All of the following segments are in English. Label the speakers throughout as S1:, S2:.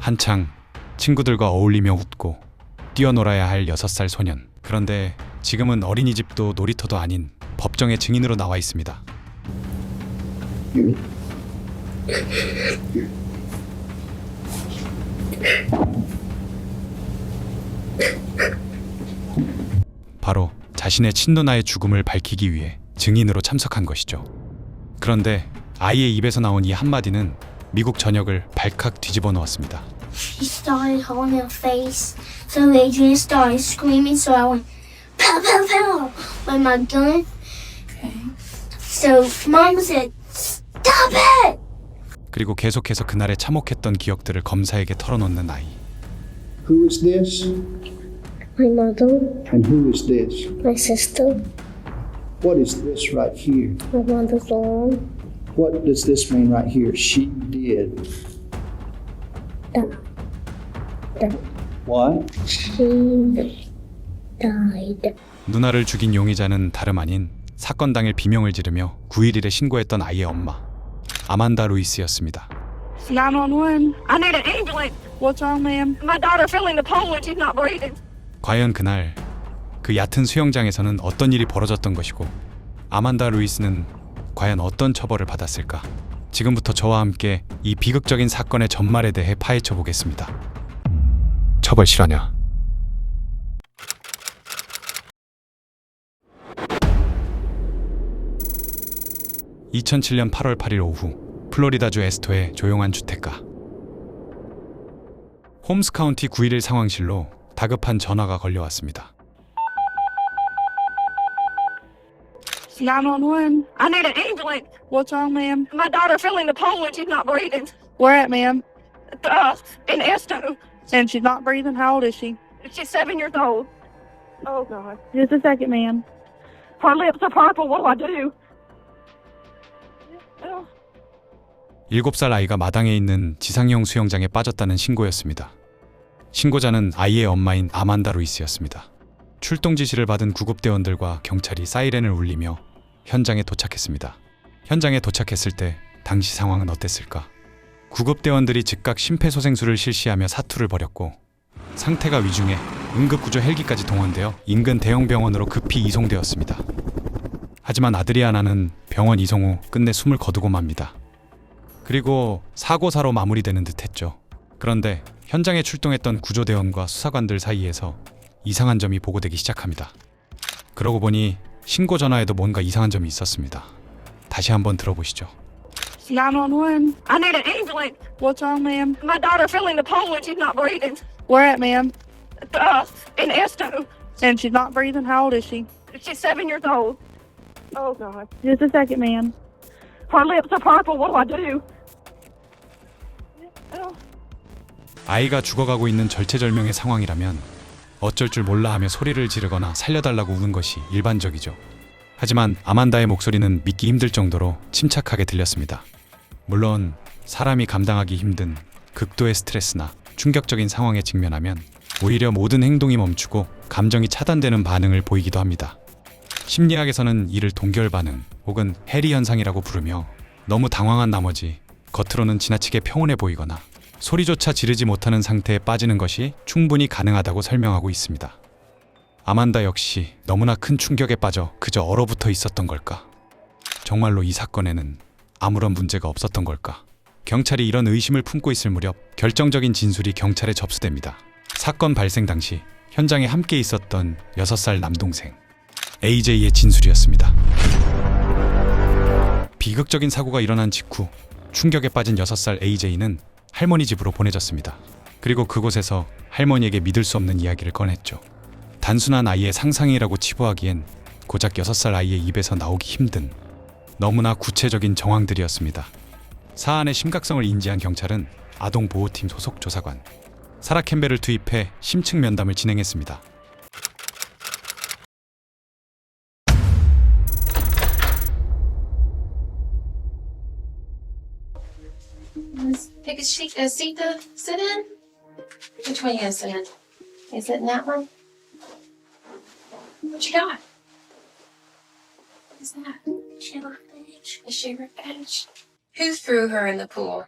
S1: 한창 친구들과 어울리며 웃고 뛰어놀아야 할 6살 소년. 그런데 지금은 어린이집도 놀이터도 아닌 법정의 증인으로 나와 있습니다. 바로 자신의 친누나의 죽음을 밝히기 위해 증인으로 참석한 것이죠. 그런데 아이의 입에서 나온 이 한마디는 미국 전역을 발칵 뒤집어 놓았습니다.
S2: She started holding her face, so AJ started screaming, so I went pow pow pow with my gun. So Mom said, "Stop it!"
S1: 그리고 계속해서 그날의 참혹했던 기억들을 검사에게 털어놓는 아이.
S3: Who is this?
S2: My mother,
S3: And who is this?
S2: my sister,
S3: What is this right here?
S2: my mother's arm,
S3: What does this mean right here? She did. What?
S2: she died.
S1: 누나를 죽인 용의자는 다름 아닌 사건 당일 비명을 지르며 911에 신고했던 아이의 엄마 아만다 루이스였습니다.
S4: 911. I need an ambulance. What's wrong, ma'am? My daughter fell in the pool and she's not breathing.
S1: 과연 그날 그 얕은 수영장에서는 어떤 일이 벌어졌던 것이고 아만다 루이스는 과연 어떤 처벌을 받았을까? 지금부터 저와 함께 이 비극적인 사건의 전말에 대해 파헤쳐 보겠습니다. 처벌 실화냐? (2007년 8월 8일) 오후 플로리다주 에스토의 조용한 주택가. 홈스 카운티 911 상황실로 다급한 전화가 걸려왔습니다.
S4: 911. I need an ambulance. What's wrong, ma'am? My daughter fell in the pool and she's not breathing. Where at, ma'am? In Esto. And she's not breathing? How old is she? She's 7 years old. Oh, God. Just a second, ma'am. Her lips are purple. What do I do?
S1: 7살 아이가 마당에 있는 지상형 수영장에 빠졌다는 신고였습니다. 신고자는 아이의 엄마인 아만다 루이스였습니다. 출동 지시를 받은 구급대원들과 경찰이 사이렌을 울리며 현장에 도착했습니다. 현장에 도착했을 때 당시 상황은 어땠을까? 구급대원들이 즉각 심폐소생술을 실시하며 사투를 벌였고 상태가 위중해 응급구조 헬기까지 동원되어 인근 대형 병원으로 급히 이송되었습니다. 하지만 아드리아나는 병원 이송 후 끝내 숨을 거두고 맙니다. 그리고 사고사로 마무리되는 듯했죠. 그런데 현장에 출동했던 구조대원과 수사관들 사이에서 이상한 점이 보고되기 시작합니다. 그러고 보니 신고 전화에도 뭔가 이상한 점이 있었습니다. 다시 한번 들어보시죠.
S4: 911. I need an ambulance. What's wrong, ma'am? My daughter fell in the pool and she's not breathing. Where at, ma'am? In Esto. And she's not breathing? How old is she? She's 7 years old. Oh, God. Just a second, ma'am. Her lips are purple. What do I do?
S1: 아이가 죽어가고 있는 절체절명의 상황이라면 어쩔 줄 몰라 하며 소리를 지르거나 살려달라고 우는 것이 일반적이죠. 하지만 아만다의 목소리는 믿기 힘들 정도로 침착하게 들렸습니다. 물론 사람이 감당하기 힘든 극도의 스트레스나 충격적인 상황에 직면하면 오히려 모든 행동이 멈추고 감정이 차단되는 반응을 보이기도 합니다. 심리학에서는 이를 동결 반응 혹은 해리 현상이라고 부르며 너무 당황한 나머지 겉으로는 지나치게 평온해 보이거나 소리조차 지르지 못하는 상태에 빠지는 것이 충분히 가능하다고 설명하고 있습니다. 아만다 역시 너무나 큰 충격에 빠져 그저 얼어붙어 있었던 걸까? 정말로 이 사건에는 아무런 문제가 없었던 걸까? 경찰이 이런 의심을 품고 있을 무렵 결정적인 진술이 경찰에 접수됩니다. 사건 발생 당시 현장에 함께 있었던 6살 남동생 AJ의 진술이었습니다. 비극적인 사고가 일어난 직후 충격에 빠진 6살 AJ는 할머니 집으로 보내졌습니다. 그리고 그곳에서 할머니에게 믿을 수 없는 이야기를 꺼냈죠. 단순한 아이의 상상이라고 치부하기엔 고작 6살 아이의 입에서 나오기 힘든 너무나 구체적인 정황들이었습니다. 사안의 심각성을 인지한 경찰은 아동보호팀 소속 조사관 사라 캠벨을 투입해 심층 면담을 진행했습니다.
S5: Pick a seat to sit in? Which one you gonna sit in? Is it in that one? What you got? What is that?
S2: Sugar fish.
S5: A sugar fish? Who threw her in the pool?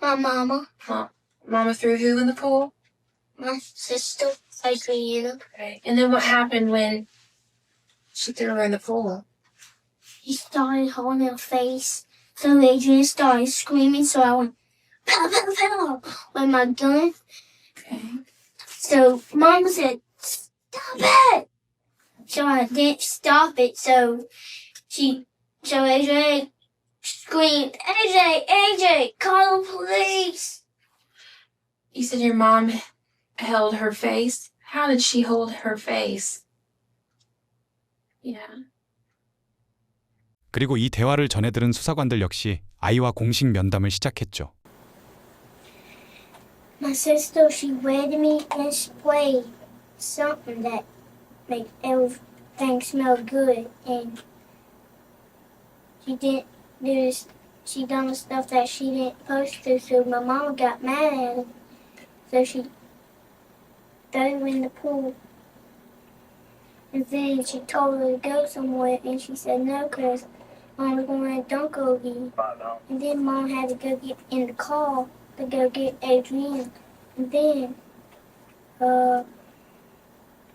S2: My mama.
S5: Mom. Mama threw who in the pool?
S2: My sister, Adriana,
S5: Okay. And then what happened when she threw her in the pool?
S2: she started holding her face. So Adriana started screaming, so I went, pow, pow, pow, with my gun.
S5: Okay.
S2: So Mama said, stop it! So I didn't stop it, so Adriana screamed, AJ, call the police!
S5: You said your mom held her face. How did she hold her face? Yeah.
S1: 그리고 이 대화를 전해들은 수사관들 역시 아이와 공식 면담을 시작했죠.
S2: My sister, she read me and sprayed something that make everything smell good, and she didn't do this. She done the stuff that she didn't supposed to, so my mama got mad at her. So she threw her in the pool, and then she told her to go somewhere, and she said no, cause Mom was going to dunk her again. And then Mom had to go get in the car to go get Adrienne. And then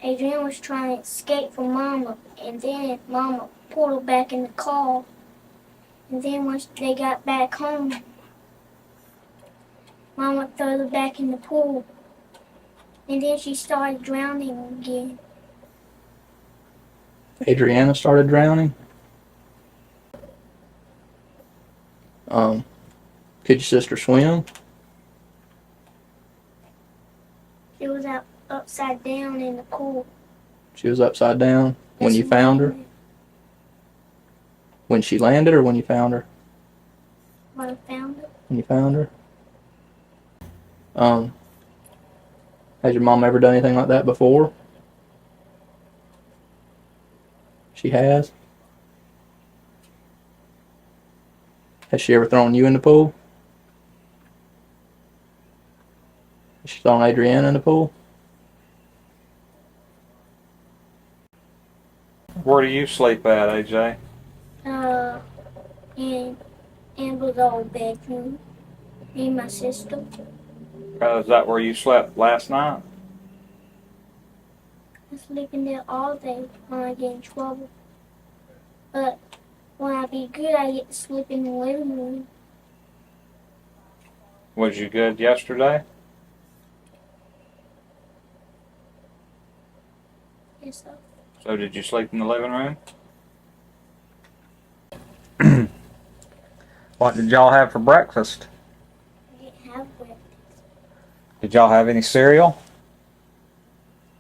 S2: Adrienne was trying to escape from Mama, and then Mama pulled her back in the car. And then once they got back home, Mama threw her back in the pool. And then she started drowning again.
S6: Adriana started drowning. Could your sister swim?
S2: She was upside down in the pool.
S6: She was upside down when you found her? When she landed or when you found her?
S2: When I found her.
S6: When you found her? Has your mom ever done anything like that before? She has? Has she ever thrown you in the pool? Has she thrown Adriana in the pool?
S7: Where do you sleep at, AJ?
S2: In Amber's old bedroom. Me and my sister.
S7: Is that where you slept last night?
S2: I sleep in there all day when I get in trouble. But when I be good, I get to sleep in the living room.
S7: Was you good yesterday?
S2: Yes, sir.
S7: So did you sleep in the living room? What did y'all have for breakfast?
S2: We didn't have breakfast.
S7: Did y'all have any cereal?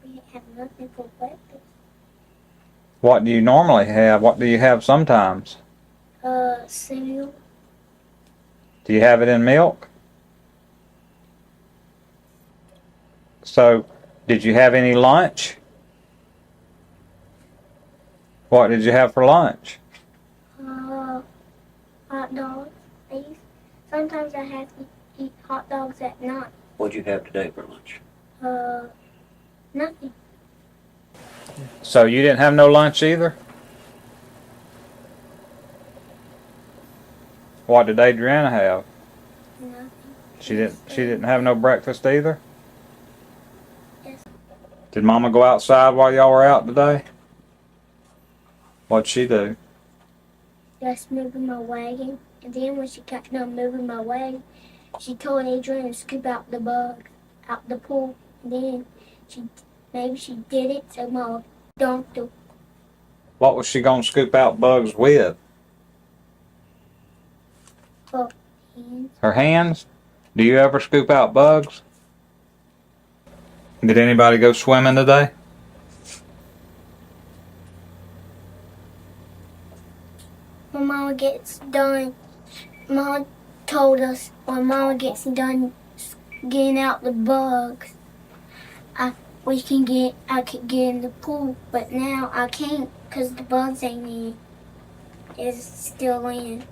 S2: We didn't have nothing for breakfast.
S7: What do you normally have? What do you have sometimes?
S2: Cereal.
S7: Do you have it in milk? So, did you have any lunch? What did you have for lunch?
S2: Hot dogs. Sometimes I have to eat hot dogs at night.
S8: What'd you have today for lunch?
S2: Nothing.
S7: So you didn't have no lunch either? What did Adriana have?
S2: Nothing.
S7: She didn't have no breakfast either?
S2: Yes.
S7: Did Mama go outside while y'all were out today? What'd she do?
S2: Just moving my wagon. And then when she got done moving my wagon, she told Adrian to scoop out the bug out the pool. And then maybe she did it, so Mama dumped her.
S7: What was she gonna scoop out bugs with?
S2: Hands.
S7: Her hands? Do you ever scoop out bugs? Did anybody go swimming today?
S2: When Mama gets done, Mama told us when Mama gets done getting out the bugs, I could get in the pool, but now I can't because the bugs ain't in. It's still in.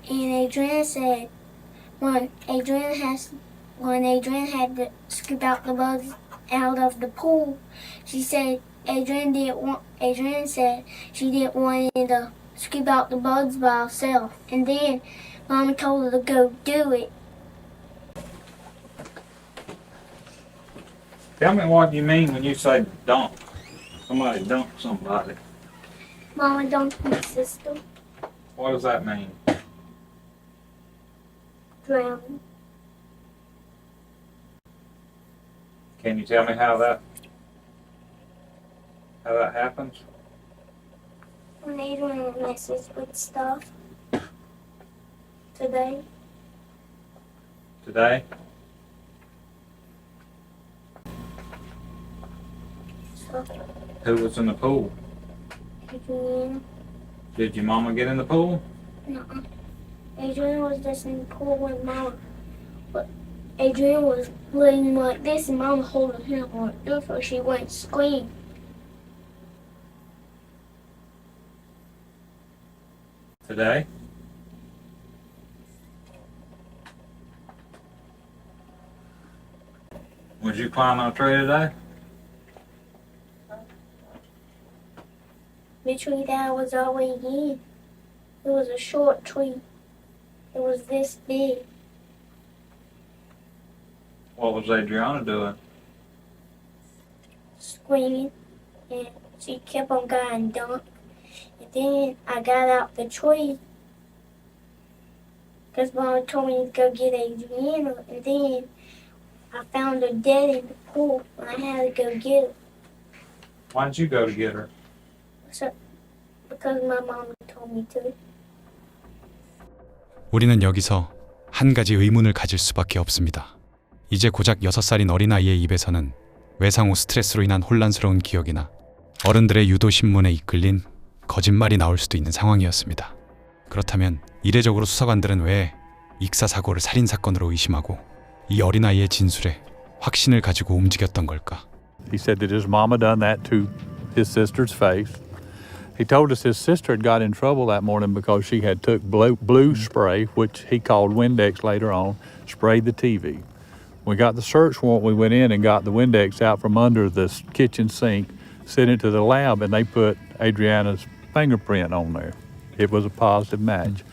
S2: And Adrian said when Adrian had to scoop out the bugs out of the pool, she said Adrian said she didn't want to scoop out the bugs by herself. And then Mama told her to go do it.
S7: Tell me what you mean when you say dump. Somebody dumped somebody.
S2: Mama dumped my sister.
S7: What does that mean?
S2: Drowned.
S7: Can you tell me how that happens?
S2: When Adrian messes with stuff. Today.
S7: Today?
S2: So,
S7: Who was in the pool?
S2: Adrian.
S7: Did your mama get in the pool?
S2: Nuh-uh. Adrian was just in the pool with Mama. But Adrian was laying like this and Mama holding him like this so she wouldn't scream.
S7: Today? Would you climb on a tree today?
S2: The tree that I was always in. It was a short tree. It was this big.
S7: What was Adriana doing?
S2: Screaming. And she kept on getting dumped. And then I got out the tree. Because Mama told me to go get Adriana. And then I found her dead in the pool. And I had to go get her.
S7: Why did you go to get her?
S2: So, because my mom told me to.
S1: 우리는 여기서 한 가지 의문을 가질 수밖에 없습니다. 이제 고작 6살인 어린아이의 입에서는 외상 후 스트레스로 인한 혼란스러운 기억이나 어른들의 유도신문에 이끌린 거짓말이 나올 수도 있는 상황이었습니다. 그렇다면 이례적으로 수사관들은 왜 익사사고를 살인사건으로 의심하고 이 어린아이의 진술에 확신을 가지고 움직였던 걸까?
S9: He said that his mama done that to his sister's face. He told us his sister had got in trouble that morning because she had took blue spray, which he called Windex later on, sprayed the TV. We got the search warrant, we went in and got the Windex out from under the kitchen sink, sent it to the lab, and they put Adriana's fingerprint on there. It was a positive match.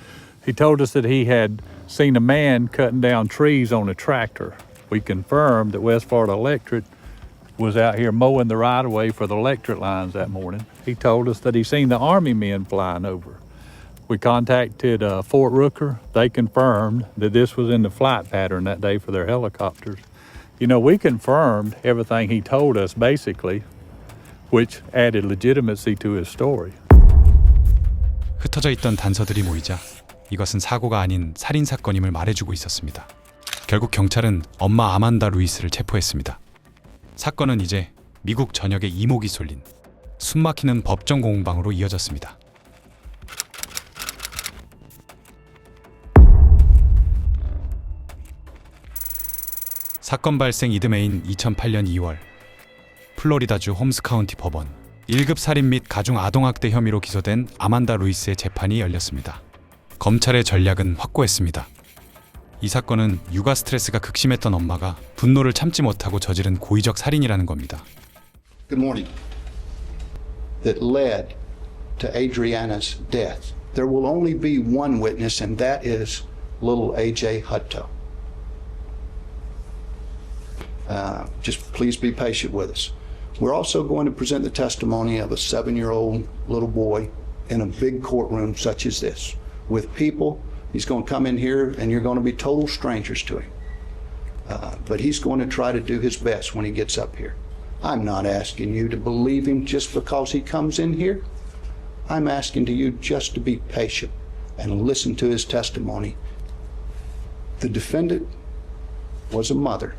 S9: He told us that he had seen a man cutting down trees on a tractor. We confirmed that West Florida Electric was out here mowing the right-of-way for the electric lines that morning. He told us that he seen the Army men flying over. We contacted Fort Rooker. They confirmed that this was in the flight pattern that day for their helicopters. You know, we confirmed everything he told us, basically, which added legitimacy to his story.
S1: 흩어져 있던 단서들이 모이자 이것은 사고가 아닌 살인사건임을 말해주고 있었습니다. 결국 경찰은 엄마 아만다 루이스를 체포했습니다. 사건은 이제 미국 전역에 이목이 쏠린 숨막히는 법정 공방으로 이어졌습니다. 사건 발생 이듬해인 2008년 2월 플로리다주 홈스 카운티 법원 1급 살인 및 가중 아동학대 혐의로 기소된 아만다 루이스의 재판이 열렸습니다. 검찰의 전략은 확고했습니다. 이 사건은 육아 스트레스가 극심했던 엄마가 분노를 참지 못하고 저지른 고의적 살인이라는 겁니다.
S3: Good morning. That led to Adriana's death. There will only be one witness, and that is little AJ Hutto. Just please be patient with us. We're also going to present the testimony of a 7-year-old little boy in a big courtroom such as this, with people. He's going to come in here and you're going to be total strangers to him. But he's going to try to do his best when he gets up here. I'm not asking you to believe him just because he comes in here. I'm asking to you just to be patient and listen to his testimony. The defendant was a mother,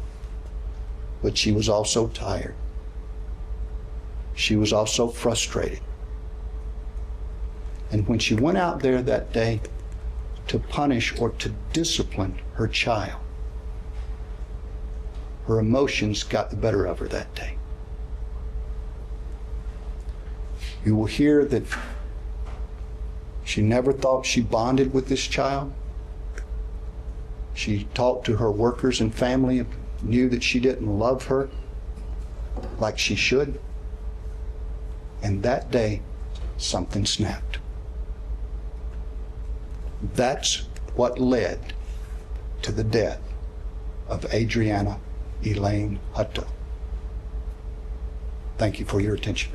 S3: but she was also tired. She was also frustrated. And when she went out there that day to punish or to discipline her child, her emotions got the better of her that day. You will hear that she never thought she bonded with this child. She talked to her workers and family and knew that she didn't love her like she should. And that day, something snapped. That's what led to the death of Adriana Elaine Hutto. Thank you for your attention.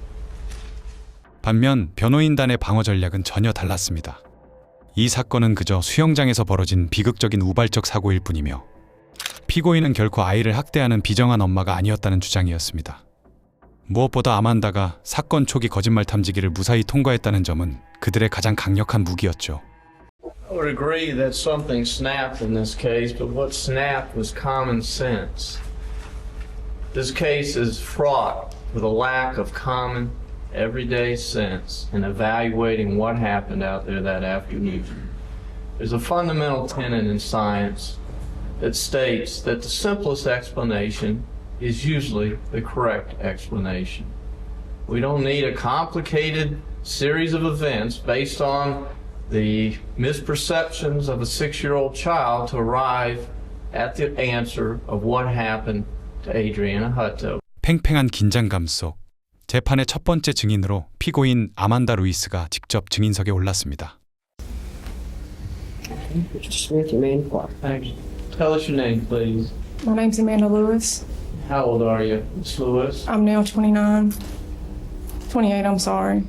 S1: 반면 변호인단의 방어 전략은 전혀 달랐습니다. 이 사건은 그저 수영장에서 벌어진 비극적인 우발적 사고일 뿐이며 피고인은 결코 아이를 학대하는 비정한 엄마가 아니었다는 주장이었습니다. 무엇보다 아만다가 사건 초기 거짓말 탐지기를 무사히 통과했다는 점은 그들의 가장 강력한 무기였죠.
S10: I would agree that something snapped in this case, but what snapped was common sense. This case is fraught with a lack of common, everyday sense in evaluating what happened out there that afternoon. There's a fundamental tenet in science that states that the simplest explanation is usually the correct explanation. We don't need a complicated series of events based on the misperceptions of a 6-year-old child to arrive at the answer of what happened to Adriana Hutto.
S1: 팽팽한 긴장감 속 재판의 첫 번째 증인으로 피고인 아만다 루이스가 직접 증인석에 올랐습니다.
S10: Thank you. Tell us your name, please.
S4: My name's Amanda Lewis.
S10: How old are you, Miss Lewis?
S4: I'm now 29. 28, I'm sorry.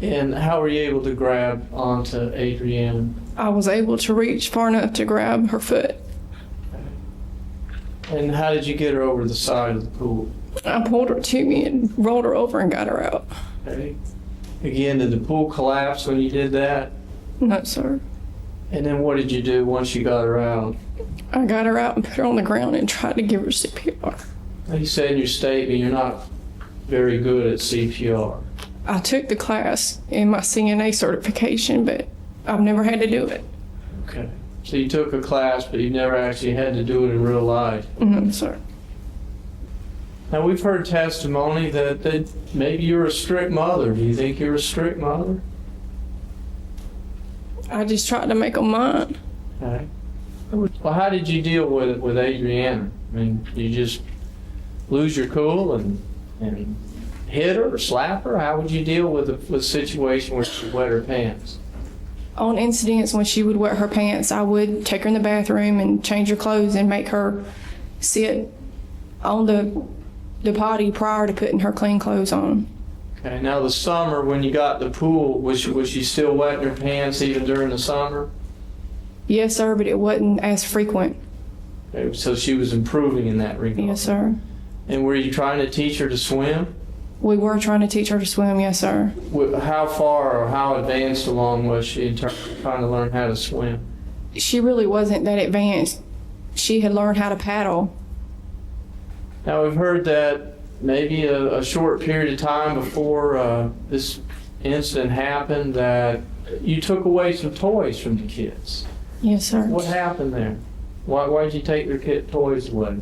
S10: And how were you able to grab onto Adriana?
S4: I was able to reach far enough to grab her foot.
S10: And how did you get her over the side of the pool?
S4: I pulled her to me and rolled her over and got her out.
S10: Okay. Again, did the pool collapse when you did that?
S4: No, sir.
S10: And then what did you do once you got her out?
S4: I got her out and put her on the ground and tried to give her CPR.
S10: You said in your statement you're not very good at CPR.
S4: I took the class in my CNA certification, but I've never had to do it.
S10: Okay. So you took a class, but you never actually had to do it in real life.
S4: No, sir.
S10: Now, we've heard testimony that maybe you're a strict mother. Do you think you're a strict mother?
S4: I just tried to make them mine.
S10: Okay. Well, how did you deal with Adriana? I mean, you just lose your cool and hit her or slap her? How would you deal with a situation where she wet her pants?
S4: On incidents when she would wet her pants, I would take her in the bathroom and change her clothes and make her sit on the potty prior to putting her clean clothes on.
S10: Okay, now the summer when you got the pool, was she still wetting her pants even during the summer?
S4: Yes, sir, but it wasn't as frequent.
S10: Okay, so she was improving in that regard.
S4: Yes, sir.
S10: And were you trying to teach her to swim?
S4: We were trying to teach her to swim, yes, sir.
S10: How far or how advanced along was she in terms of trying to learn how to swim?
S4: She really wasn't that advanced. She had learned how to paddle.
S10: Now, we've heard that maybe a short period of time before this incident happened that you took away some toys from the kids.
S4: Yes, sir.
S10: What happened there? Why did you take their kid toys away?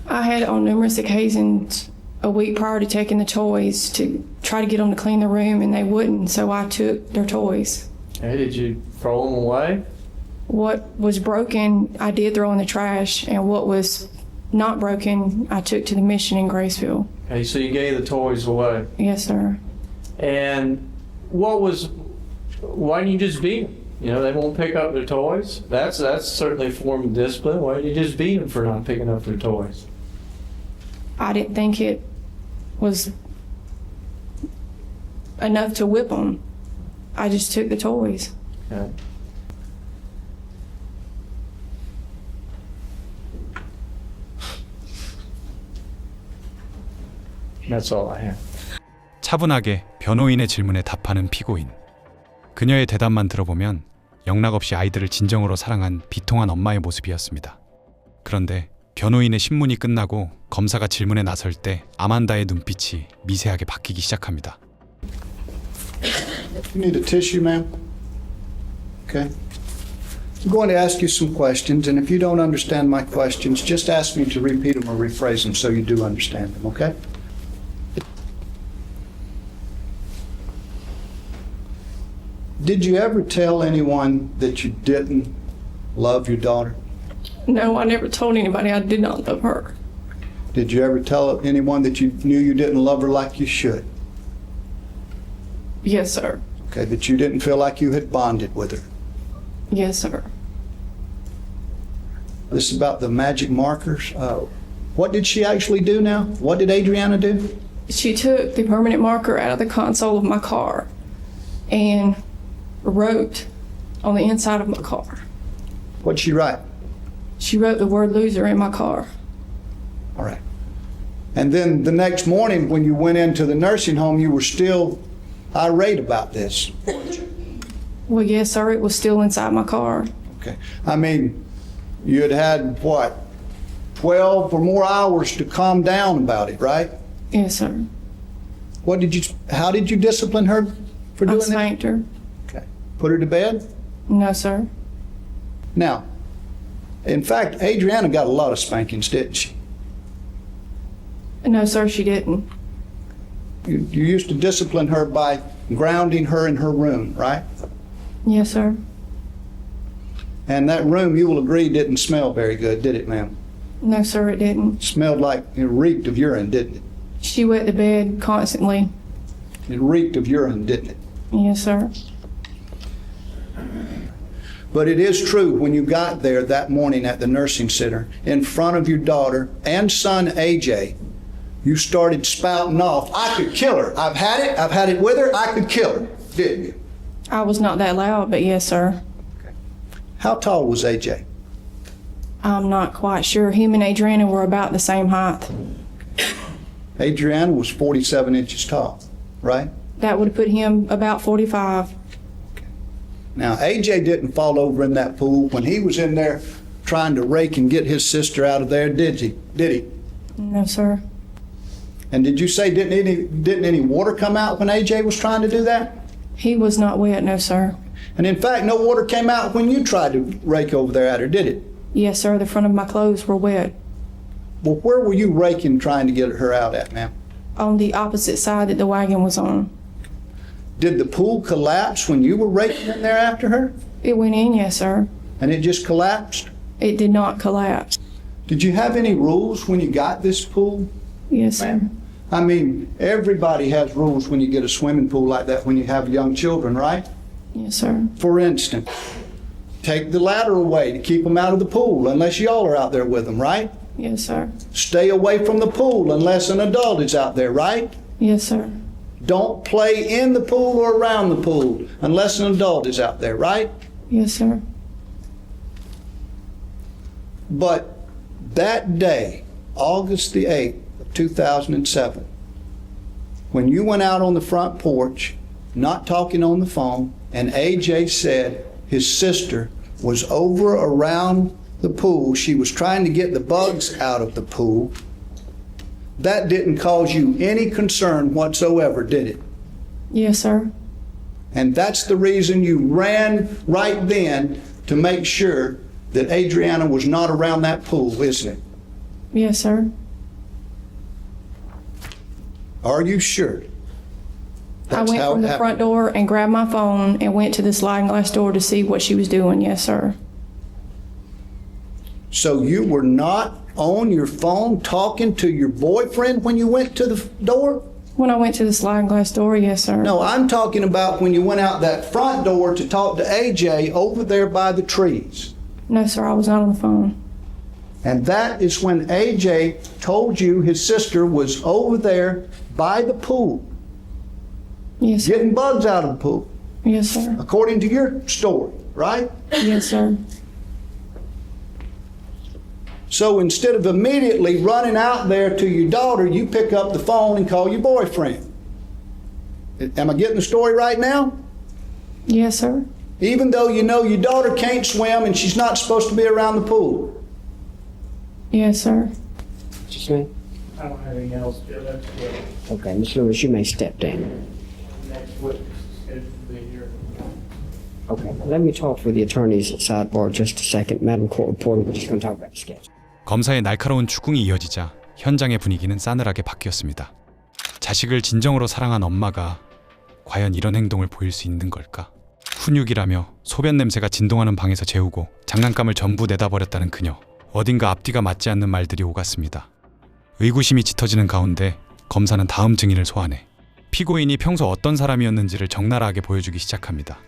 S4: I had on numerous occasions a week prior to taking the toys to try to get them to clean the room, and they wouldn't, so I took their toys.
S10: Hey, did you throw them away?
S4: What was broken, I did throw in the trash, and what was not broken, I took to the mission in Graceville.
S10: Okay, so you gave the toys away.
S4: Yes, sir.
S10: And why didn't you just beat them? You know, they won't pick up their toys. That's certainly a form of discipline. Why didn't you just beat them for not picking up their toys?
S4: I didn't think it was enough to whip them. I just took the toys.
S10: Okay. That's all I have.
S1: 차분하게 변호인의 질문에 답하는 피고인. 그녀의 대답만 들어보면 영락없이 아이들을 진정으로 사랑한 비통한 엄마의 모습이었습니다. 그런데 변호인의 신문이 끝나고 검사가 질문에 나설 때 아만다의 눈빛이 미세하게 바뀌기 시작합니다.
S3: You need a tissue, ma'am? Okay. I'm going to ask you some questions, and if you don't understand my questions, just ask me to repeat them or rephrase them so you do understand them, okay? Did you ever tell anyone that you didn't love your daughter?
S4: No, I never told anybody I did not love her.
S3: Did you ever tell anyone that you knew you didn't love her like you should?
S4: Yes, sir.
S3: Okay, that you didn't feel like you had bonded with her?
S4: Yes, sir.
S3: This is about the magic markers. What did she actually do now? What did Adriana do?
S4: She took the permanent marker out of the console of my car and wrote on the inside of my car.
S3: What'd she write?
S4: She wrote the word loser in my car.
S3: All right. And then the next morning when you went into the nursing home, you were still irate about this.
S4: Well, yes, sir, it was still inside my car.
S3: Okay. I mean, you had what, 12 or more hours to calm down about it, right?
S4: Yes, sir.
S3: How did you discipline her for
S4: I
S3: doing that?
S4: spanked her.
S3: Okay. Put her to bed?
S4: No, sir.
S3: Now, in fact, Adriana got a lot of spankings, didn't she?
S4: No, sir, she didn't.
S3: You used to discipline her by grounding her in her room, right?
S4: Yes, sir.
S3: And that room, you will agree, didn't smell very good, did it, ma'am?
S4: No, sir, it didn't.
S3: Smelled like it reeked of urine, didn't it?
S4: She wet the bed constantly.
S3: It reeked of urine, didn't it?
S4: Yes, sir.
S3: But it is true, when you got there that morning at the nursing center, in front of your daughter and son, AJ, you started spouting off, I could kill her. I've had it with her, I could kill her, didn't you?
S4: I was not that loud, but yes, sir.
S3: How tall was AJ?
S4: I'm not quite sure. Him and Adriana were about the same height.
S3: Adriana was 47 inches tall, right?
S4: That would have put him about 45.
S3: Now, AJ didn't fall over in that pool when he was in there trying to rake and get his sister out of there, did he?
S4: No, sir.
S3: And did you say didn't any water come out when AJ was trying to do that?
S4: He was not wet, no, sir.
S3: And in fact, no water came out when you tried to rake over there at her, did it?
S4: Yes, sir. The front of my clothes were wet.
S3: Well, where were you raking trying to get her out at, ma'am?
S4: On the opposite side that the wagon was on.
S3: Did the pool collapse when you were raking in there after her?
S4: It went in, yes, sir.
S3: And it just collapsed?
S4: It did not collapse.
S3: Did you have any rules when you got this pool?
S4: Yes, sir.
S3: I mean, everybody has rules when you get a swimming pool like that when you have young children, right?
S4: Yes, sir.
S3: For instance, take the ladder away to keep them out of the pool unless y'all are out there with them, right?
S4: Yes, sir.
S3: Stay away from the pool unless an adult is out there, right?
S4: Yes, sir.
S3: Don't play in the pool or around the pool unless an adult is out there, right?
S4: Yes, sir.
S3: But that day, August the 8th of 2007, when you went out on the front porch, not talking on the phone, and AJ said his sister was over around the pool, she was trying to get the bugs out of the pool, that didn't cause you any concern whatsoever, did it?
S4: Yes, sir.
S3: And that's the reason you ran right then to make sure that Adriana was not around that pool, isn't it?
S4: Yes, sir.
S3: Are you sure?
S4: I went from the front door and grabbed my phone and went to the sliding glass door to see what she was doing. Yes, sir.
S3: So you were not on your phone talking to your boyfriend when you went to the door?
S4: When I went to the sliding glass door, yes, sir.
S3: No, I'm talking about when you went out that front door to talk to AJ over there by the trees.
S4: No, sir, I was not on the phone.
S3: And that is when AJ told you his sister was over there by the pool.
S4: Yes, sir.
S3: Getting bugs out of the pool.
S4: Yes, sir.
S3: According to your story, right?
S4: Yes, sir.
S3: So instead of immediately running out there to your daughter, you pick up the phone and call your boyfriend. Am I getting the story right now?
S4: Yes, sir.
S3: Even though you know your daughter can't swim and she's not supposed to be around the pool.
S4: Yes, sir.
S11: Just me?
S10: I don't have anything else, Joe. That's good.
S11: Okay, Ms. Lewis, you may step down.
S10: Next witness is scheduled to be here.
S11: Okay, let me talk with the attorneys at sidebar just a second. Madam Court Reporter, we're just going to talk about the sketch.
S1: 검사의 날카로운 추궁이 이어지자 현장의 분위기는 싸늘하게 바뀌었습니다. 자식을 진정으로 사랑한 엄마가 과연 이런 행동을 보일 수 있는 걸까? 훈육이라며 소변 냄새가 진동하는 방에서 재우고 장난감을 전부 내다버렸다는 그녀. 어딘가 앞뒤가 맞지 않는 말들이 오갔습니다. 의구심이 짙어지는 가운데 검사는 다음 증인을 소환해 피고인이 평소 어떤 사람이었는지를 적나라하게 보여주기 시작합니다.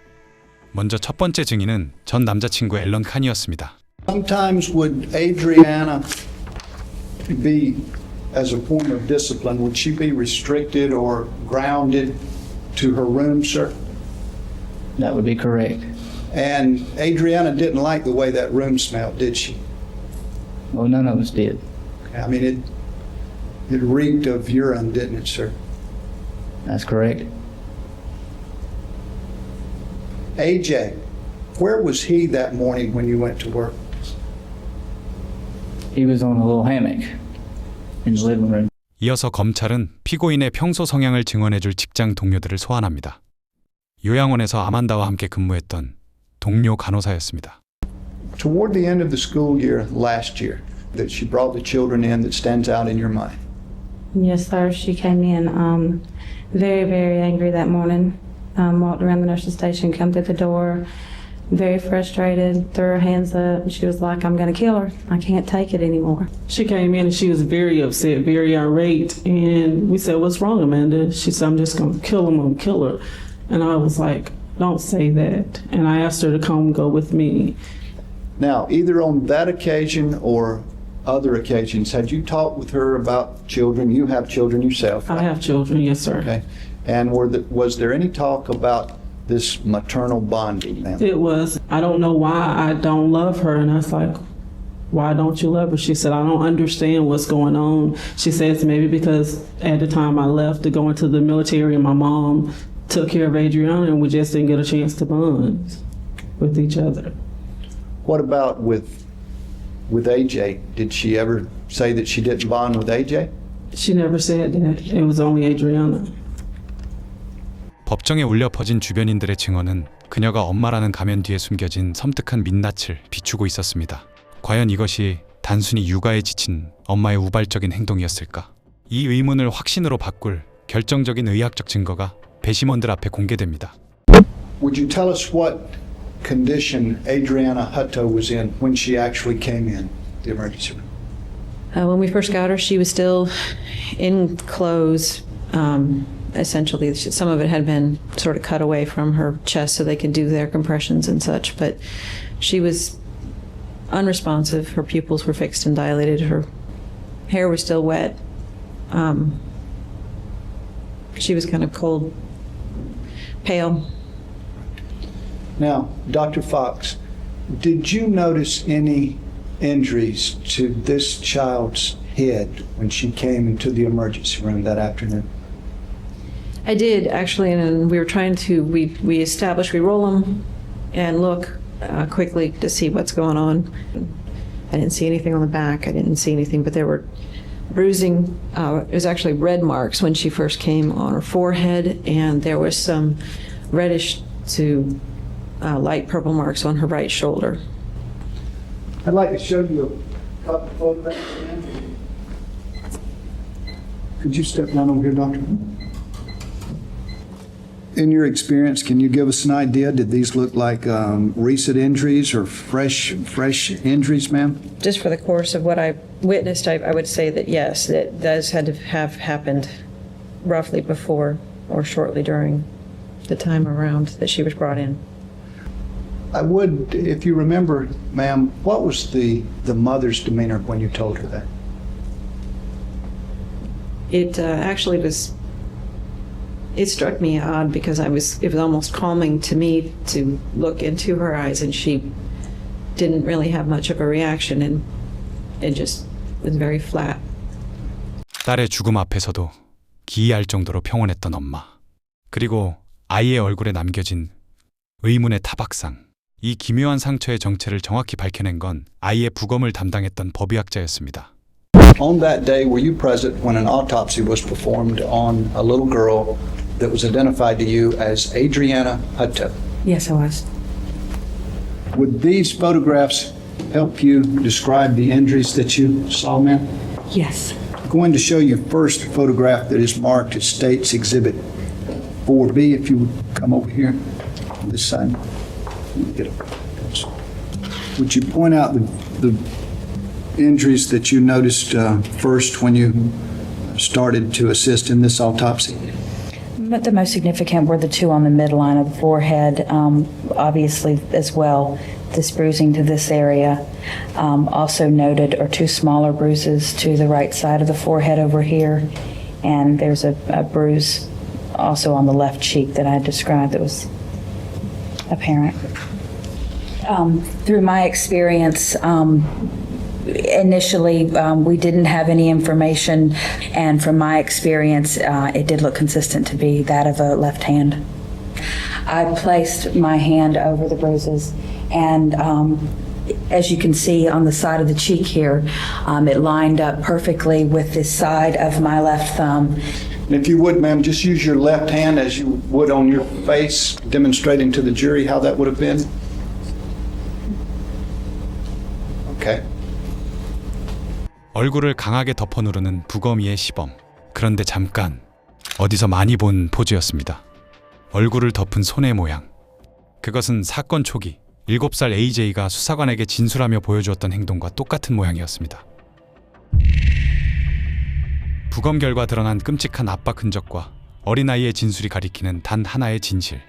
S1: 먼저 첫 번째 증인은 전 남자친구 앨런 칸이었습니다.
S3: Sometimes would Adriana be, as a form of discipline, would she be restricted or grounded to her room, sir?
S6: That would be correct.
S3: And Adriana didn't like the way that room smelled, did she?
S6: Well, none of us did.
S3: I mean, it reeked of urine, didn't it, sir?
S6: That's correct.
S3: AJ, where was he that morning when you went to work?
S6: He was on a little hammock in the living room.
S1: 이어서 검찰은 피고인의 평소 성향을 증언해줄 직장 동료들을 소환합니다. 요양원에서 아만다와 함께 근무했던 동료 간호사였습니다.
S3: Toward the end of the school year last year, that she brought the children in that stands out in your mind?
S12: Yes, sir. She came in very, very angry that morning. Walked around the nurse's station, come through the door, very frustrated, threw her hands up. She was like, I'm going to kill her. I can't take it anymore.
S13: She came in and she was very upset, very irate. And we said, what's wrong, Amanda? She said, I'm just going to kill him. I'm going to kill her. And I was like, don't say that. And I asked her to come go with me.
S3: Now, either on that occasion or other occasions, had you talked with her about children? You have children yourself, right?
S13: I have children, yes, sir.
S3: Okay. And was there any talk about this maternal bonding?
S13: It was. I don't know why I don't love her. And I was like, why don't you love her? She said, I don't understand what's going on. She says maybe because at the time I left to go into the military and my mom took care of Adriana and we just didn't get a chance to bond with each other.
S3: What about with AJ? Did she ever say that she didn't bond with AJ?
S13: She never said that. It was only Adriana.
S1: 법정에 울려 퍼진 주변인들의 증언은 그녀가 엄마라는 가면 뒤에 숨겨진 섬뜩한 민낯을 비추고 있었습니다. 과연 이것이 단순히 육아에 지친 엄마의 우발적인 행동이었을까? 이 의문을 확신으로 바꿀 결정적인 의학적 증거가 배심원들 앞에 공개됩니다.
S3: Would you tell us what condition Adriana Hutto was in when she actually came in the emergency room?
S12: When we first got her, she was still in clothes. Essentially, some of it had been sort of cut away from her chest so they could do their compressions and such, but she was unresponsive. Her pupils were fixed and dilated. Her hair was still wet. She was kind of cold, pale.
S3: Now, Dr. Fox, did you notice any injuries to this child's head when she came into the emergency room that afternoon?
S12: I did, actually, and we were trying to, we established, we roll them and look quickly to see what's going on. I didn't see anything on the back. I didn't see anything, but there were bruising. It was actually red marks when she first came on her forehead, and there was some reddish to light purple marks on her right shoulder.
S3: I'd like to show you a couple of photographs. Could you step down over here, Doctor? In your experience, can you give us an idea? Did these look like recent injuries or fresh injuries, ma'am?
S12: Just for the course of what I witnessed, I would say that yes, that does had to have happened roughly before or shortly during the time around that she was brought in.
S3: I would, if you remember, ma'am, what was the mother's demeanor when you told her that?
S12: It actually was. It struck me odd because it was almost calming to me to look into her eyes, and she didn't really have much of a reaction, and it just was very flat.
S1: 딸의 죽음 앞에서도 기이할 정도로 평온했던 엄마. 그리고 아이의 얼굴에 남겨진 의문의 타박상. 이 기묘한 상처의 정체를 정확히 밝혀낸 건 아이의 부검을 담당했던 법의학자였습니다.
S3: On that day, were you present when an autopsy was performed on a little girl that was identified to you as Adriana Hutto?
S12: Yes, I was.
S3: Would these photographs help you describe the injuries that you saw, ma'am?
S12: Yes.
S3: I'm going to show you first photograph that is marked as State's Exhibit 4B. If you would come over here on this side. Get up. Would you point out the injuries that you noticed first when you started to assist in this autopsy?
S14: But the most significant were the two on the midline of the forehead, obviously as well. This bruising to this area. Also noted are two smaller bruises to the right side of the forehead over here. And there's a bruise also on the left cheek that I described that was apparent. Through my experience, initially, we didn't have any information, and from my experience, it did look consistent to be that of a left hand. I placed my hand over the bruises, and as you can see on the side of the cheek here, it lined up perfectly with the side of my left thumb.
S3: If you would, ma'am, just use your left hand as you would on your face, demonstrating to the jury how that would have been. Okay.
S1: 얼굴을 강하게 덮어 누르는 부검이의 시범. 그런데 잠깐 어디서 많이 본 포즈였습니다. 얼굴을 덮은 손의 모양. 그것은 사건 초기 7살 AJ가 수사관에게 진술하며 보여주었던 행동과 똑같은 모양이었습니다. 부검 결과 드러난 끔찍한 압박 흔적과 어린아이의 진술이 가리키는 단 하나의 진실.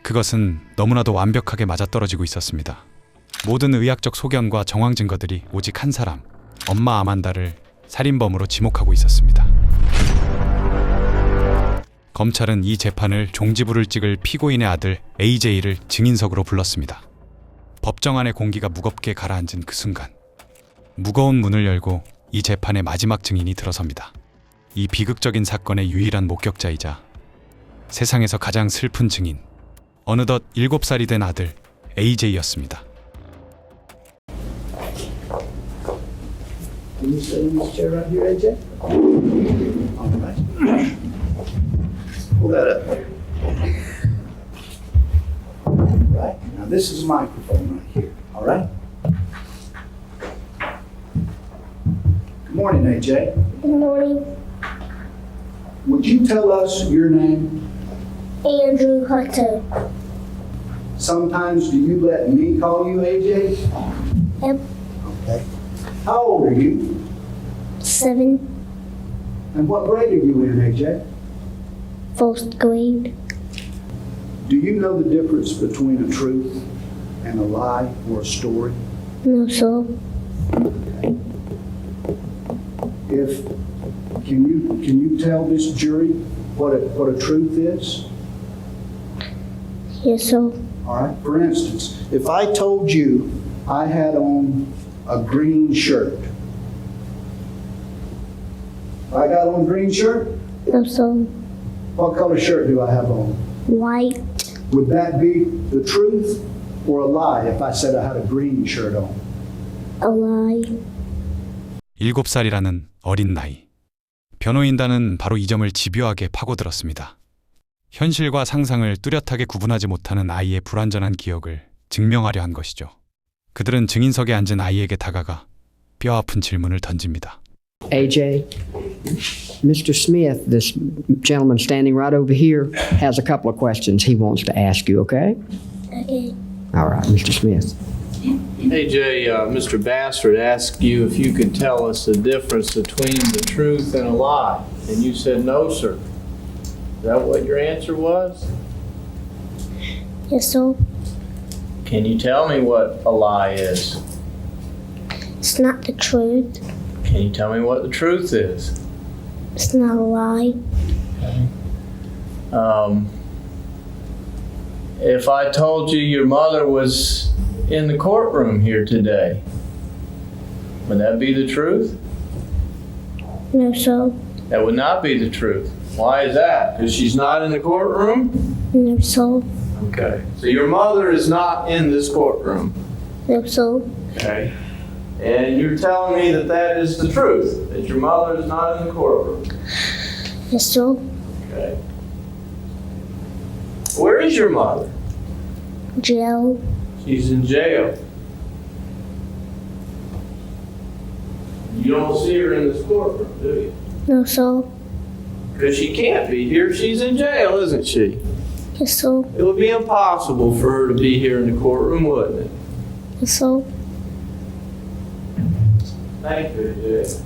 S1: 그것은 너무나도 완벽하게 맞아떨어지고 있었습니다. 모든 의학적 소견과 정황 증거들이 오직 한 사람, 엄마 아만다를 살인범으로 지목하고 있었습니다. 검찰은 이 재판을 종지부를 찍을 피고인의 아들 AJ를 증인석으로 불렀습니다. 법정 안의 공기가 무겁게 가라앉은 그 순간, 무거운 문을 열고 이 재판의 마지막 증인이 들어섭니다. 이 비극적인 사건의 유일한 목격자이자 세상에서 가장 슬픈 증인, 어느덧 7살이 된 아들 AJ였습니다.
S3: Can you sit in this chair right here, AJ? All right. Pull that up there. Right. Now this is a microphone right here. All right. Good morning, AJ.
S2: Good morning.
S3: Would you tell us your name?
S2: Andrew Hutto.
S3: Sometimes do you let me call you AJ?
S2: Yep.
S3: Okay. How old are you?
S2: 7.
S3: And what grade are you in, AJ?
S2: 1st grade.
S3: Do you know the difference between a truth and a lie or a story?
S2: No, sir.
S3: Okay. Can you tell this jury what a truth is?
S2: Yes, sir.
S3: All right. For instance, if I told you I had on a green shirt, I got on a green shirt?
S2: No, sir.
S3: What color shirt do I have on?
S2: White.
S3: Would that be the truth or a lie if I said I had a green shirt on?
S2: A lie.
S1: 7살이라는 어린 나이. 변호인단은 바로 이 점을 집요하게 파고들었습니다. 현실과 상상을 뚜렷하게 구분하지 못하는 아이의 불완전한 기억을 증명하려 한 것이죠. 그들은 증인석에 앉은 아이에게 다가가 뼈아픈 질문을 던집니다.
S11: AJ, Mr. Smith, this gentleman standing right over here, has a couple of questions he wants to ask you, okay?
S2: Okay.
S11: All right, Mr. Smith.
S10: AJ, Mr. Bastard asked you if you could tell us the difference between the truth and a lie, and you said no, sir. Is that what your answer was?
S2: Yes, sir.
S10: Can you tell me what a lie is?
S2: It's not the truth.
S10: Can you tell me what the truth is?
S2: It's not a lie.
S10: If I told you your mother was in the courtroom here today, would that be the truth?
S2: No, sir.
S10: That would not be the truth. Why is that? Because she's not in the courtroom?
S2: No, sir.
S10: Okay. So your mother is not in this courtroom?
S2: No, sir.
S10: Okay. And you're telling me that that is the truth, that your mother is not in the courtroom?
S2: Yes, sir.
S10: Okay. Where is your mother?
S2: Jail.
S10: She's in jail. You don't see her in this courtroom, do you?
S2: No, sir.
S10: Because she can't be here. She's in jail, isn't she?
S2: Yes, sir.
S10: It would be impossible for her to be here in the courtroom, wouldn't it?
S2: Yes, sir.
S10: Thank you, Jay.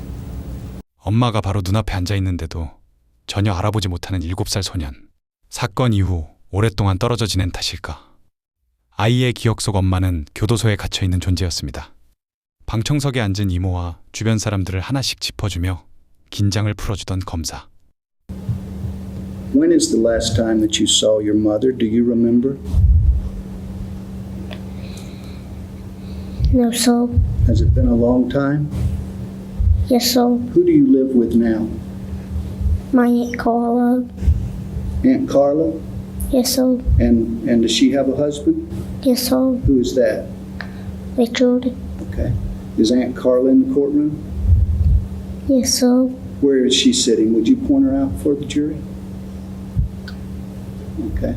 S1: 엄마가 바로 눈앞에 앉아 있는데도 전혀 알아보지 못하는 7살 소년. 사건 이후 오랫동안 떨어져 지낸 탓일까? 아이의 기억 속 엄마는 교도소에 갇혀 있는 존재였습니다. 방청석에 앉은 이모와 주변 사람들을 하나씩 짚어주며 긴장을 풀어주던 검사.
S3: When is the last time that you saw your mother? Do you remember?
S2: No, sir.
S3: Has it been a long time?
S2: Yes, sir.
S3: Who do you live with now?
S2: My Aunt Carla.
S3: Aunt Carla?
S2: Yes, sir.
S3: And does she have a husband?
S2: Yes, sir.
S3: Who is that?
S2: Richard.
S3: Okay. Is Aunt Carla in the courtroom?
S2: Yes, sir.
S3: Where is she sitting? Would you point her out for the jury? Okay.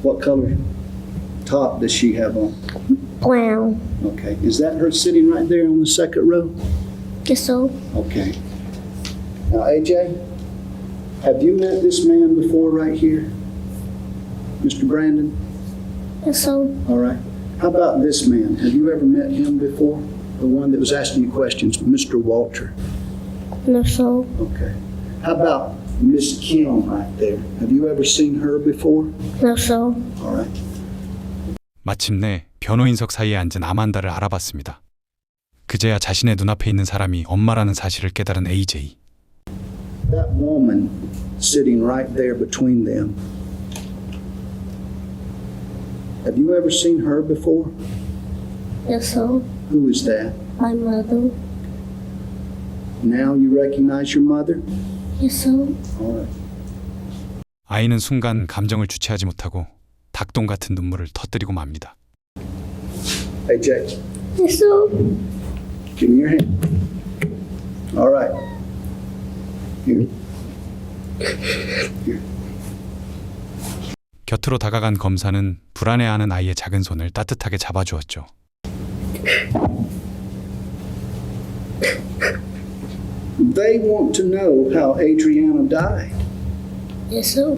S3: What color top does she have on?
S2: Brown.
S3: Okay. Is that her sitting right there on the second row?
S2: Yes, sir.
S3: Okay. Now, AJ, have you met this man before right here? Mr. Brandon?
S2: Yes, sir.
S3: All right. How about this man? Have you ever met him before? The one that was asking you questions, Mr. Walter?
S2: No, sir.
S3: Okay. How about Miss Kim right there? Have you ever seen her before?
S2: No, sir.
S3: All right.
S1: 마침내 변호인석 사이에 앉은 아만다를 알아봤습니다. 그제야 자신의 눈앞에 있는 사람이 엄마라는 사실을 깨달은 AJ.
S3: That woman sitting right there between them. Have you ever seen her before?
S2: Yes, sir.
S3: Who is that?
S2: My mother.
S3: Now you recognize your mother?
S2: Yes, sir.
S3: All right.
S1: 아이는 순간 감정을 주체하지 못하고 닭똥 같은 눈물을 터뜨리고 맙니다.
S3: Hey, Jay.
S2: Yes, sir.
S3: Give me your hand. All right. Here. Here.
S1: 곁으로 다가간 검사는 불안해하는 아이의 작은 손을 따뜻하게 잡아주었죠.
S3: They want to know how Adriana died.
S2: Yes, sir.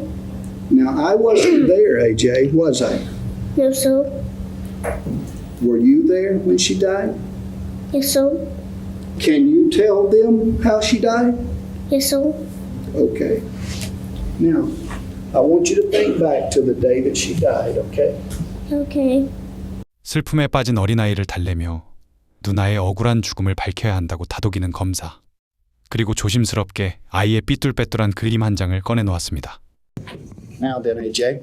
S3: Now, I wasn't there, AJ, was I?
S2: No, sir.
S3: Were you there when she died?
S2: Yes, sir.
S3: Can you tell them how she died?
S2: Yes, sir.
S3: Okay. Now, I want you to think back to the day that she died, okay?
S2: Okay.
S1: 슬픔에 빠진 어린아이를 달래며 누나의 억울한 죽음을 밝혀야 한다고 다독이는 검사. 그리고 조심스럽게 아이의 삐뚤빼뚤한 그림 한 장을 꺼내놓았습니다.
S3: Now then, AJ,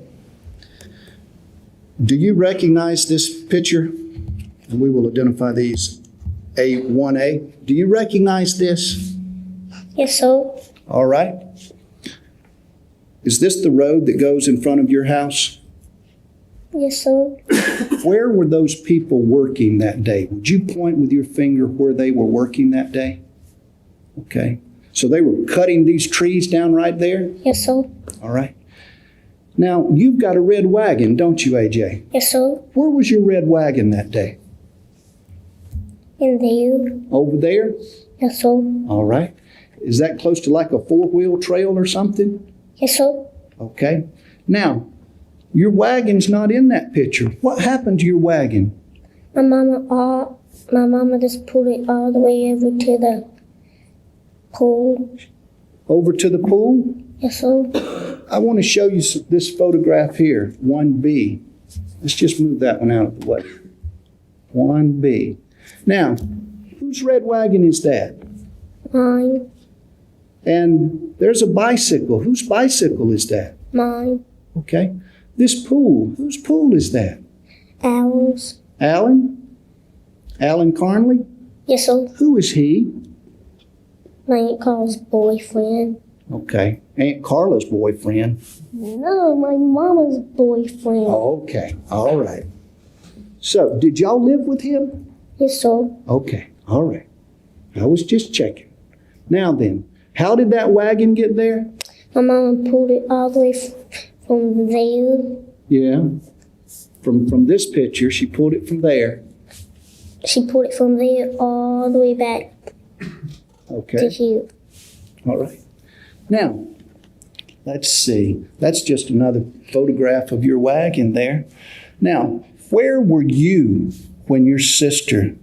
S3: do you recognize this picture? And we will identify these A1A. Do you recognize this?
S2: Yes, sir.
S3: All right. Is this the road that goes in front of your house?
S2: Yes, sir.
S3: Where were those people working that day? Would you point with your finger where they were working that day? Okay. So they were cutting these trees down right there?
S2: Yes, sir.
S3: All right. Now, you've got a red wagon, don't you, AJ?
S2: Yes, sir.
S3: Where was your red wagon that day?
S2: In there.
S3: Over there?
S2: Yes, sir.
S3: All right. Is that close to like a four-wheel trail or something?
S2: Yes, sir.
S3: Okay. Now, your wagon's not in that picture. What happened to your wagon?
S2: My mama just pulled it all the way over to the pool.
S3: Over to the pool?
S2: Yes, sir.
S3: I want to show you this photograph here, 1B. Let's just move that one out of the way. 1B. Now, whose red wagon is that?
S2: Mine.
S3: And there's a bicycle. Whose bicycle is that?
S2: Mine.
S3: Okay. This pool, whose pool is that?
S2: Ours.
S3: Alan? Alan Carnley?
S2: Yes, sir.
S3: Who is he?
S2: My Aunt Carla's boyfriend.
S3: Okay. Aunt Carla's boyfriend.
S2: No, my mama's boyfriend.
S3: Oh, okay. All right. So, did y'all live with him?
S2: Yes, sir.
S3: Okay. All right. I was just checking. Now then, how did that wagon get there?
S2: My mama pulled it all the way from there.
S3: Yeah. From this picture, she pulled it from there.
S2: She pulled it from there all the way back
S3: Okay.
S2: to here.
S3: All right. Now, let's see. That's just another photograph of your wagon there. Now, where were you when your sister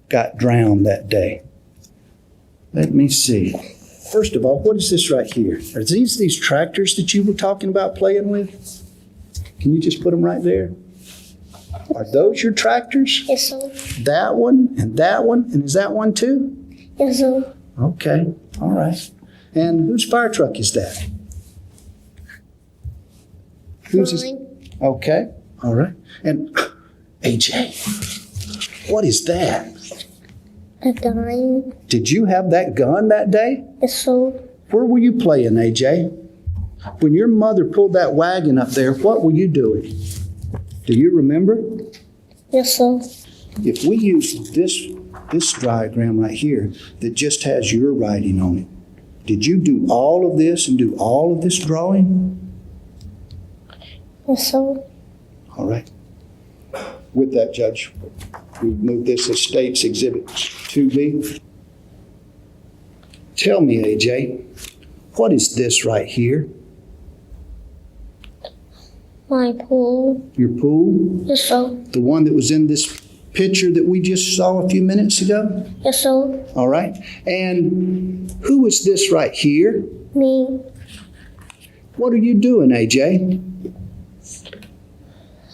S3: got drowned that day? Let me see. First of all, what is this right here? Are these tractors that you were talking about playing with? Can you just put them right there? Are those your tractors?
S2: Yes, sir.
S3: That one, and is that one too?
S2: Yes, sir.
S3: Okay, all right. And whose fire truck is that? Whose is?
S2: Mine.
S3: Okay, all right. And AJ, what is that?
S2: A gun.
S3: Did you have that gun that day?
S2: Yes, sir.
S3: Where were you playing, AJ? When your mother pulled that wagon up there, what were you doing? Do you remember?
S2: Yes, sir.
S3: If we use this diagram right here that just has your writing on it, did you do all of this and do all of this drawing?
S2: Yes, sir.
S3: All right. With that, Judge, we move this as State's Exhibit 2B. Tell me, AJ, what is this right here?
S2: My pool.
S3: Your pool?
S2: Yes, sir.
S3: The one that was in this picture that we just saw a few minutes ago?
S2: Yes, sir.
S3: All right. And who is this right here?
S2: Me.
S3: What are you doing, AJ?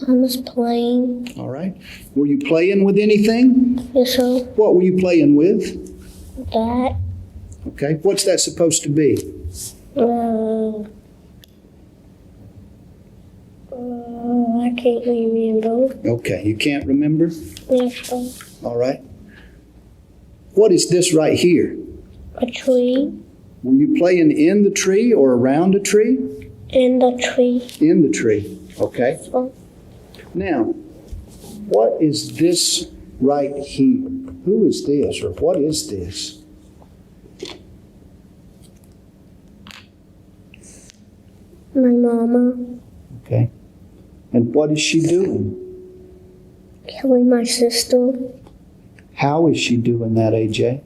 S2: I was playing.
S3: All right. Were you playing with anything?
S2: Yes, sir.
S3: What were you playing with?
S2: That.
S3: Okay. What's that supposed to be?
S2: I can't remember.
S3: Okay. You can't remember?
S2: Yes, sir.
S3: All right. What is this right here?
S2: A tree.
S3: Were you playing in the tree or around a tree?
S2: In the tree.
S3: In the tree. Okay.
S2: Oh.
S3: Now, what is this right here? Who is this, or what is this?
S2: My mama.
S3: Okay. And what is she doing?
S2: Killing my sister.
S3: How is she doing that, AJ?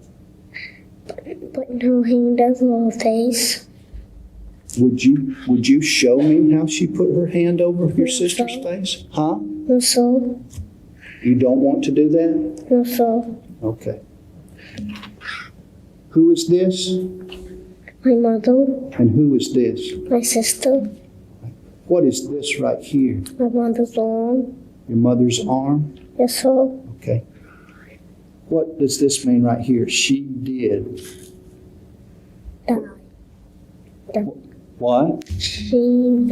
S2: Putting her hand over her face.
S3: Would you show me how she put her hand over your sister's face? Huh?
S2: No, sir.
S3: You don't want to do that?
S2: No, sir.
S3: Okay. Who is this?
S2: My mother.
S3: And who is this?
S2: My sister.
S3: What is this right here?
S2: My mother's arm.
S3: Your mother's arm?
S2: Yes, sir.
S3: Okay. What does this mean right here? She did.
S2: Died.
S3: What?
S2: She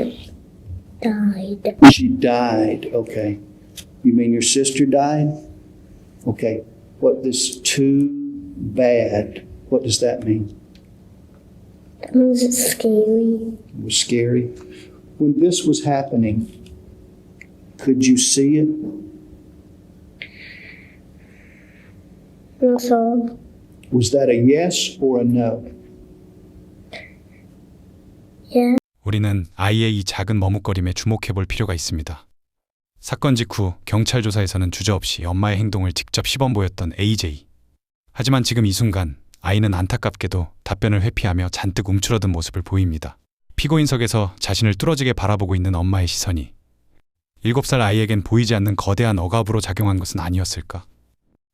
S2: died.
S3: She died. Okay. You mean your sister died? Okay. What this too bad? What does that mean?
S2: That means it's scary.
S3: It was scary. When this was happening, could you see it?
S2: No, sir.
S3: Was that a yes or a no?
S2: Yeah.
S1: 우리는 아이의 이 작은 머뭇거림에 주목해 볼 필요가 있습니다. 사건 직후 경찰 조사에서는 주저없이 엄마의 행동을 직접 시범 보였던 AJ. 하지만 지금 이 순간 아이는 안타깝게도 답변을 회피하며 잔뜩 움츠러든 모습을 보입니다. 피고인석에서 자신을 뚫어지게 바라보고 있는 엄마의 시선이 7살 아이에겐 보이지 않는 거대한 억압으로 작용한 것은 아니었을까?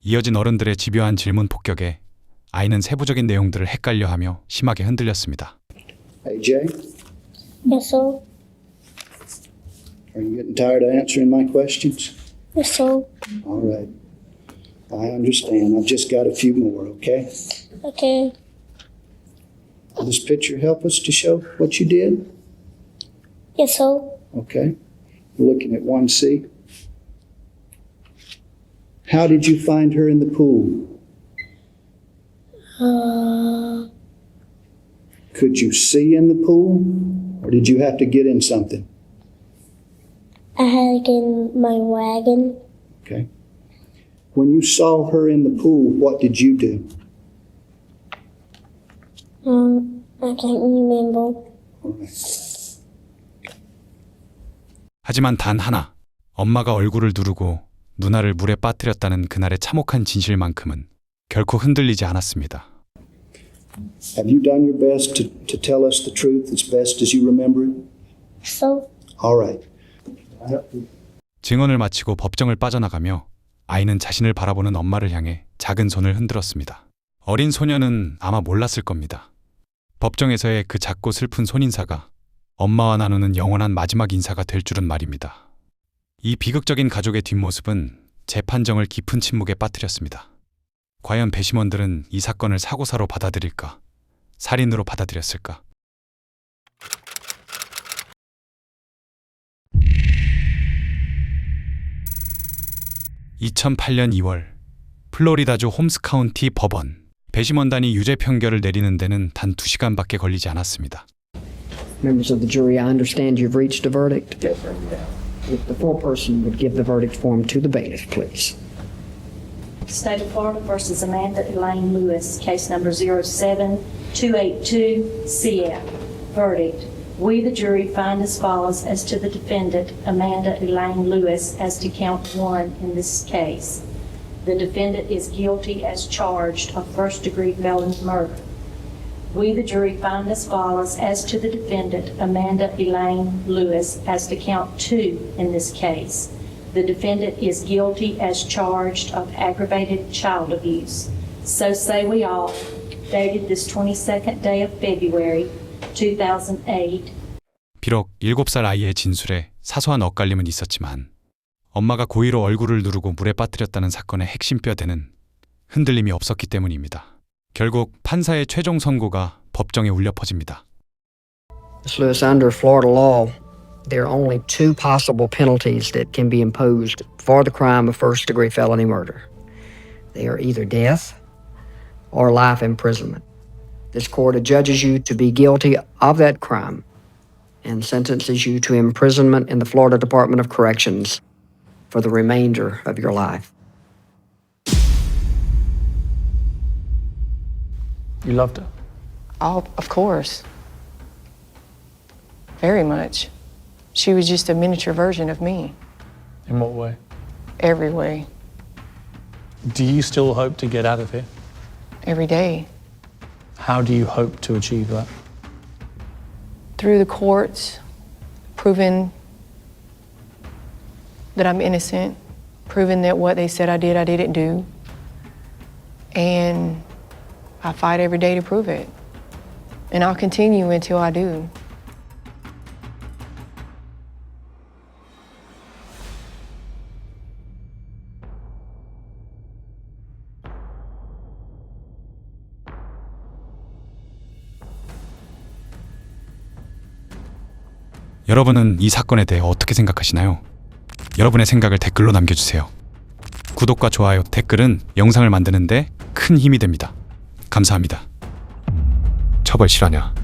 S1: 이어진 어른들의 집요한 질문 폭격에 아이는 세부적인 내용들을 헷갈려하며 심하게 흔들렸습니다.
S3: AJ,
S2: Yes, sir.
S3: are you getting tired of answering my questions?
S2: Yes, sir.
S3: All right. I understand. I've just got a few more, okay?
S2: Okay.
S3: Will this picture help us to show what you did?
S2: Yes, sir.
S3: Okay. We're looking at 1C. How did you find her in the pool? Could you see in the pool? Or did you have to get in something?
S2: I had to get in my wagon.
S3: Okay. When you saw her in the pool, what did you do?
S2: I can't remember.
S3: All right.
S1: 하지만 단 하나, 엄마가 얼굴을 누르고 누나를 물에 빠뜨렸다는 그날의 참혹한 진실만큼은 결코 흔들리지 않았습니다.
S3: Have you done your best to tell us the truth as best as you remember it?
S2: So,
S3: All right.
S1: 증언을 마치고 법정을 빠져나가며 아이는 자신을 바라보는 엄마를 향해 작은 손을 흔들었습니다. 어린 소녀는 아마 몰랐을 겁니다. 법정에서의 그 작고 슬픈 손인사가 엄마와 나누는 영원한 마지막 인사가 될 줄은 말입니다. 이 비극적인 가족의 뒷모습은 재판정을 깊은 침묵에 빠뜨렸습니다. 과연 배심원들은 이 사건을 사고사로 받아들일까? 살인으로 받아들였을까? (2008년 2월) 플로리다주 홈스 카운티 법원. 배심원단이 유죄 판결을 내리는 데는 단 2시간밖에 걸리지 않았습니다.
S11: Members of the jury, I understand you've reached a verdict. If the foreperson would give the verdict form to the bailiff, please.
S14: State of Florida versus Amanda Elaine Lewis, case number 07282CF. Verdict. We, the jury, find as follows as to the defendant, Amanda Elaine Lewis, as to count 1 in this case. The defendant is guilty as charged of first-degree felony murder. We, the jury, find as follows as to the defendant, Amanda Elaine Lewis, as to count 2 in this case. The defendant is guilty as charged of aggravated child abuse. So say we all, dated this 22nd day of February, 2008.
S1: 비록 7살 아이의 진술에 사소한 엇갈림은 있었지만 엄마가 고의로 얼굴을 누르고 물에 빠뜨렸다는 사건의 핵심 뼈대는 흔들림이 없었기 때문입니다. 결국 판사의 최종 선고가 법정에 울려 퍼집니다.
S11: Ms. Lewis, under Florida law, there are only 2 possible penalties that can be imposed for the crime of first-degree felony murder. They are either death or life imprisonment. This court adjudges you to be guilty of that crime and sentences you to imprisonment in the Florida Department of Corrections for the remainder of your life.
S6: You loved her?
S15: Oh, of course. Very much. She was just a miniature version of me.
S6: In what way?
S15: Every way.
S6: Do you still hope to get out of here?
S15: Every day.
S6: How do you hope to achieve that?
S15: Through the courts, proving that I'm innocent, proving that what they said I didn't do. And I fight every day to prove it. And I'll continue until I do.
S1: 여러분은 이 사건에 대해 어떻게 생각하시나요? 여러분의 생각을 댓글로 남겨주세요. 구독과 좋아요, 댓글은 영상을 만드는데 큰 힘이 됩니다. 감사합니다. 처벌 실화냐?